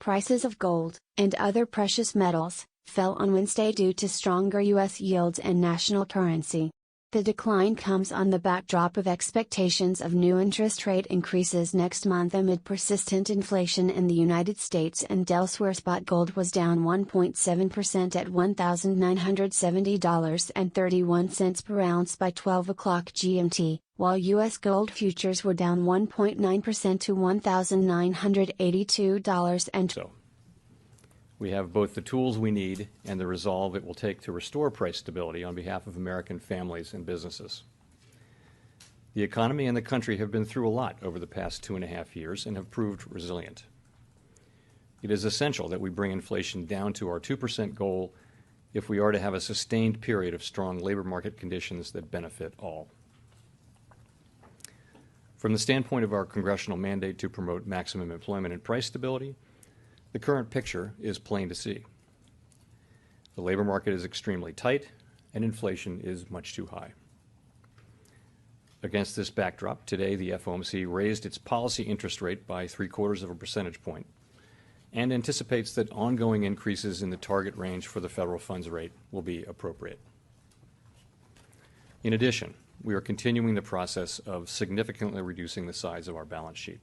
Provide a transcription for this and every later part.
Prices of gold, and other precious metals, fell on Wednesday due to stronger U.S. yields and national currency. The decline comes on the backdrop of expectations of new interest rate increases next month amid persistent inflation in the United States and elsewhere. Spot gold was down 1.7% at $1,970.31 per ounce by 12 o'clock GMT, while U.S. gold futures were down 1.9% to $1,982. We have both the tools we need and the resolve it will take to restore price stability on behalf of American families and businesses. The economy and the country have been through a lot over the past 2.5 years and have proved resilient. It is essential that we bring inflation down to our 2% goal if we are to have a sustained period of strong labor market conditions that benefit all. From the standpoint of our congressional mandate to promote maximum employment and price stability, the current picture is plain to see. The labor market is extremely tight, and inflation is much too high. Against this backdrop, today the FOMC raised its policy interest rate by 0.75 of a percentage point and anticipates that ongoing increases in the target range for the federal funds rate will be appropriate. In addition, we are continuing the process of significantly reducing the size of our balance sheet.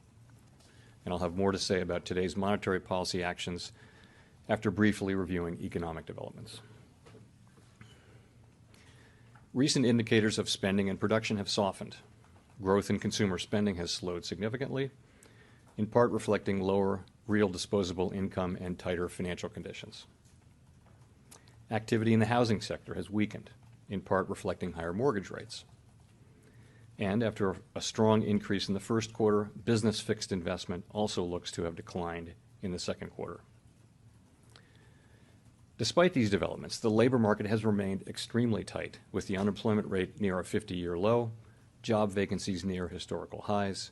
And I'll have more to say about today's monetary policy actions after briefly reviewing economic developments. Recent indicators of spending and production have softened. Growth in consumer spending has slowed significantly, in part reflecting lower real disposable income and tighter financial conditions. Activity in the housing sector has weakened, in part reflecting higher mortgage rates. And after a strong increase in the first quarter, business fixed investment also looks to have declined in the second quarter. Despite these developments, the labor market has remained extremely tight, with the unemployment rate near a 50-year low, job vacancies near historical highs,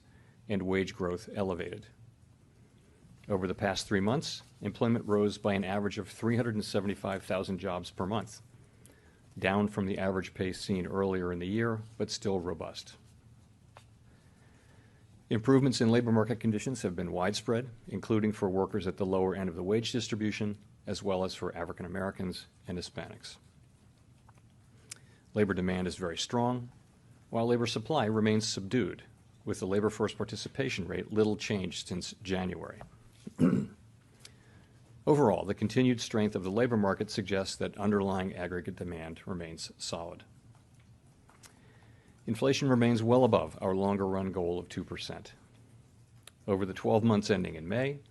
and wage growth elevated. Over the past 3 months, employment rose by an average of 375,000 jobs per month, down from the average pace seen earlier in the year, but still robust. Improvements in labor market conditions have been widespread, including for workers at the lower end of the wage distribution, as well as for African Americans and Hispanics. Labor demand is very strong, while labor supply remains subdued, with the labor force participation rate little changed since January. Overall, the continued strength of the labor market suggests that underlying aggregate demand remains solid. Inflation remains well above our longer-run goal of 2%. Over the 12 months ending in May,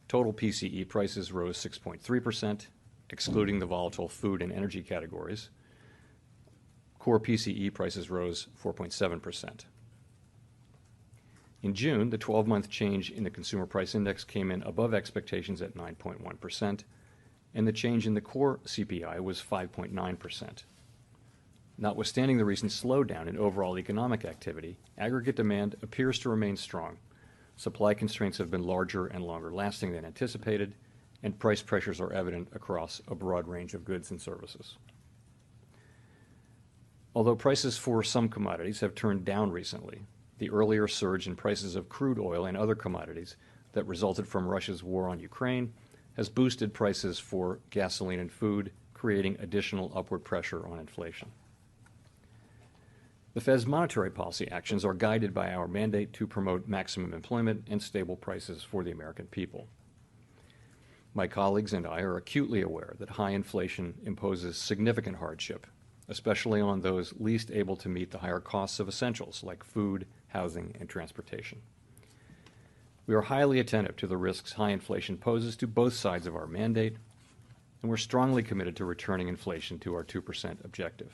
total PCE prices rose 6.3%, excluding the volatile food and energy categories. Core PCE prices rose 4.7%. In June, the 12-month change in the Consumer Price Index came in above expectations at 9.1%, and the change in the core CPI was 5.9%. Notwithstanding the recent slowdown in overall economic activity, aggregate demand appears to remain strong. Supply constraints have been larger and longer lasting than anticipated, and price pressures are evident across a broad range of goods and services. Although prices for some commodities have turned down recently, the earlier surge in prices of crude oil and other commodities that resulted from Russia's war on Ukraine has boosted prices for gasoline and food, creating additional upward pressure on inflation. The Fed's monetary policy actions are guided by our mandate to promote maximum employment and stable prices for the American people. My colleagues and I are acutely aware that high inflation imposes significant hardship, especially on those least able to meet the higher costs of essentials like food, housing, and transportation. We are highly attentive to the risks high inflation poses to both sides of our mandate, and we're strongly committed to returning inflation to our 2% objective.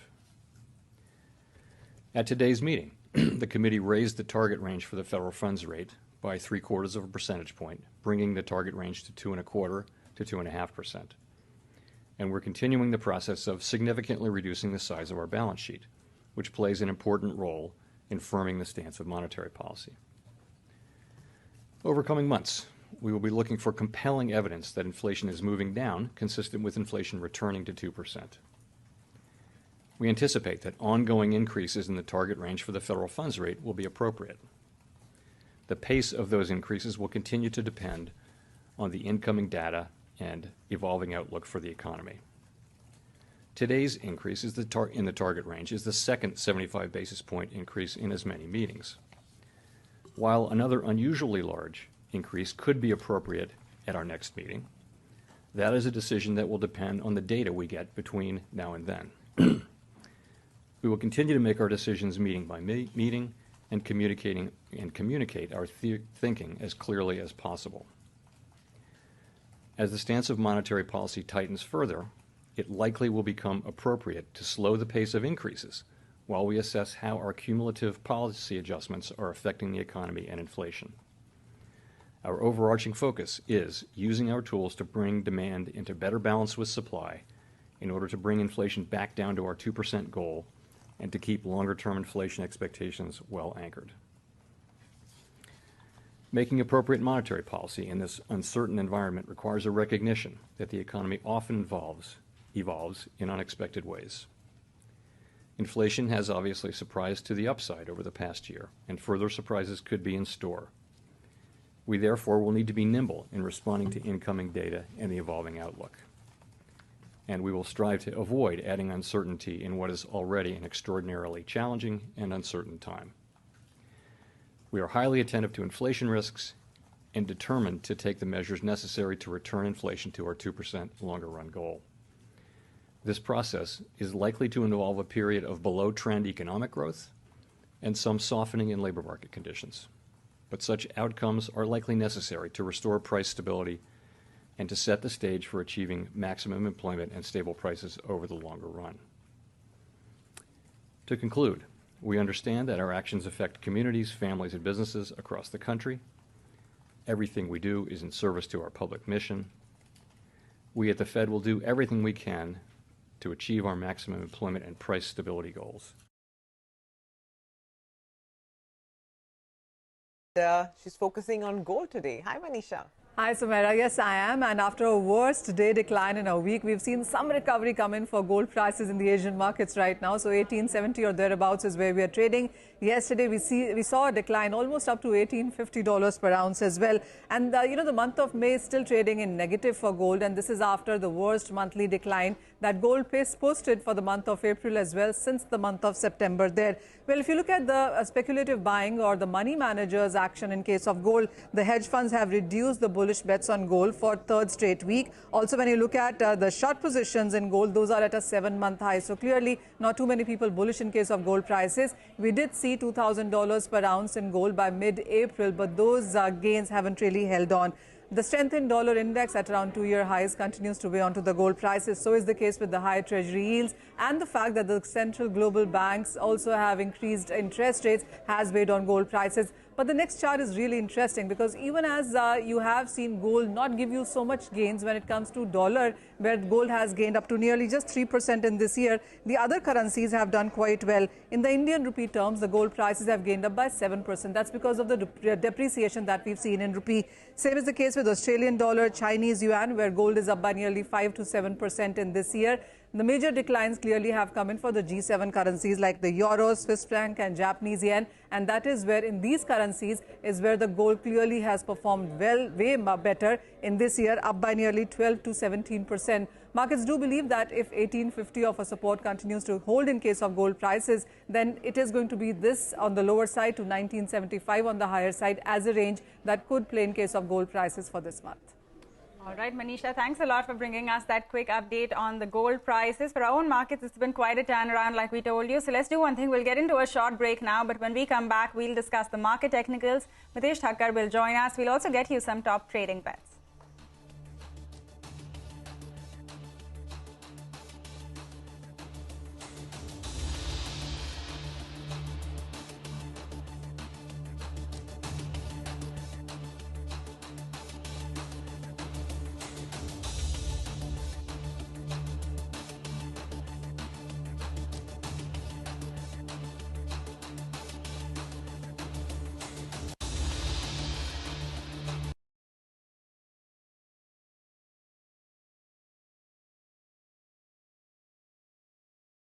At today's meeting, the committee raised the target range for the federal funds rate by 0.75 of a percentage point, bringing the target range to 2.25% to 2.5%. And we're continuing the process of significantly reducing the size of our balance sheet, which plays an important role in firming the stance of monetary policy. Over coming months, we will be looking for compelling evidence that inflation is moving down, consistent with inflation returning to 2%. We anticipate that ongoing increases in the target range for the federal funds rate will be appropriate. The pace of those increases will continue to depend on the incoming data and evolving outlook for the economy. Today's increase is in the target range is the second 75 basis point increase in as many meetings. While another unusually large increase could be appropriate at our next meeting, that is a decision that will depend on the data we get between now and then. We will continue to make our decisions meeting by meeting and communicate our thinking as clearly as possible. As the stance of monetary policy tightens further, it likely will become appropriate to slow the pace of increases while we assess how our cumulative policy adjustments are affecting the economy and inflation. Our overarching focus is using our tools to bring demand into better balance with supply in order to bring inflation back down to our 2% goal and to keep longer-term inflation expectations well anchored. Making appropriate monetary policy in this uncertain environment requires a recognition that the economy often evolves in unexpected ways. Inflation has obviously surprised to the upside over the past year, and further surprises could be in store. We therefore will need to be nimble in responding to incoming data and the evolving outlook. And we will strive to avoid adding uncertainty in what is already an extraordinarily challenging and uncertain time. We are highly attentive to inflation risks and determined to take the measures necessary to return inflation to our 2% longer-run goal. This process is likely to involve a period of below-trend economic growth and some softening in labor market conditions. But such outcomes are likely necessary to restore price stability and to set the stage for achieving maximum employment and stable prices over the longer run. To conclude, we understand that our actions affect communities, families, and businesses across the country. Everything we do is in service to our public mission. We at the Fed will do everything we can to achieve our maximum employment and price stability goals. She's focusing on gold today. Hi, Manisha. Hi, Sumaira. Yes, I am. And after a worst day decline in a week, we've seen some recovery come in for gold prices in the Asian markets right now. So 1870 or thereabouts is where we are trading. Yesterday, we saw a decline almost up to $1,850 per ounce as well. And, the month of May is still trading in negative for gold. And this is after the worst monthly decline that gold posted for the month of April as well since the month of September there. Well, if you look at the speculative buying or the money managers' action in case of gold, the hedge funds have reduced the bullish bets on gold for third straight week. Also, when you look at the short positions in gold, those are at a 7-month high. So clearly, not too many people bullish in case of gold prices. We did see $2,000 per ounce in gold by mid-April, but those gains haven't really held on. The strength in dollar index at around 2-year highs continues to weigh onto the gold prices. So is the case with the high treasury yields, and the fact that the central global banks also have increased interest rates has weighed on gold prices. But the next chart is really interesting because even as you have seen gold not give you so much gains when it comes to dollar, where gold has gained up to nearly just 3% in this year, the other currencies have done quite well. In the Indian rupee terms, the gold prices have gained up by 7%. That's because of the depreciation that we've seen in rupee. Same is the case with Australian dollar, Chinese yuan, where gold is up by nearly 5 to 7% in this year. The major declines clearly have come in for the G7 currencies like the euro, Swiss franc and Japanese yen, and that is where in these currencies is where the gold clearly has performed well, way better in this year, up by nearly 12 to 17%. Markets do believe that if 1850 of a support continues to hold in case of gold prices, then it is going to be this on the lower side to 1975 on the higher side as a range that could play in case of gold prices for this month. All right, Manisha, thanks a lot for bringing us that quick update on the gold prices. For our own markets, it's been quite a turnaround like we told you. So let's do one thing. We'll get into a short break now, but when we come back, we'll discuss the market technicals. Mitesh Thakkar will join us. We'll also get you some top trading bets.